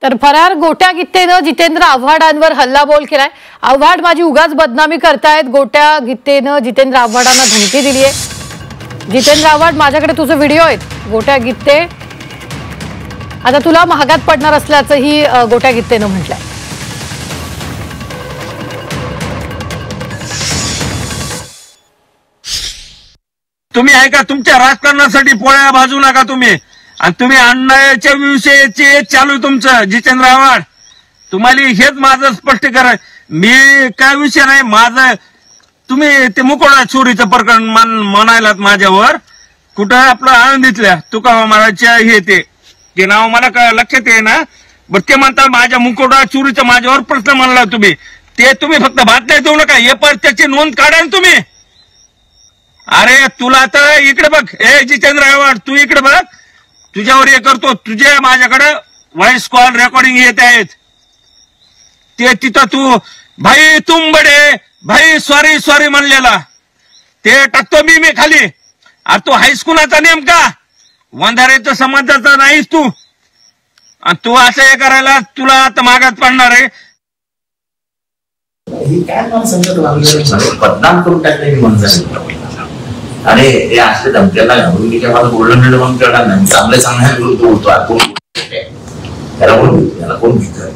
तर फरार गोट्या गित्तेनं जितेंद्र आव्हाडांवर हल्लाबोल केलाय। आव्हाड माझी उगाच बदनामी करतायत। गोट्या गित्तेनं जितेंद्र आव्हाडांना धमकी दिली आहे। जितेंद्र आव्हाड माझ्याकडे तुझे व्हिडिओ आहेत। गोट्या गित्ते आता तुला महागात पडणार असल्याचंही गोट्या गित्तेनं म्हटलंय। तुम्ही आहे का तुमच्या राजकारणासाठी पोळ्या भाजू नका तुम्ही। आणि तुम्ही अन्यायाच्या विषयीचे चालू तुमचं जितेंद्र आव्हाड तुम्हाला हेच माझं स्पष्ट करा। मी काय विषय नाही माझं तुम्ही ते मुकोडा चोरीचं प्रकरण म्हणायलात माझ्यावर कुठं आपलं आनंदीतल्या तुका महाराजच्या हे ते नाव मला लक्षात आहे ना। बरं ते म्हणता माझ्या मुकोडा चोरीचं माझ्यावर प्रश्न म्हणला तुम्ही ते तुम्ही फक्त बातम्या देऊ नका हे पर त्याची नोंद काढा तुम्ही। अरे तुला तर इकडे बघ ए जितेंद्र आव्हाड तू इकडे बघ तुझ्यावर हे करतो तुझे माझ्याकडे व्हॉइस कॉल रेकॉर्डिंग येत आहेत ते तिथं तू भाई तुम बडे भाई सॉरी सॉरी म्हणलेला ते टाकतो मी खाली। अरे तू हायस्कूलाचा नेमका वंधाऱ्याच्या समाजाचा नाहीस तू आणि तू असं हे करायला तुला आता मागात पडणार आहे। काय मला समजत बदनाम करून टाकले मी म्हणतो अरे हे असले धमक्याला घालून मी काय मला बोलणं म्हणून करणार नाही चांगल्या विरुद्ध बोलतो त्याला कोण घेतो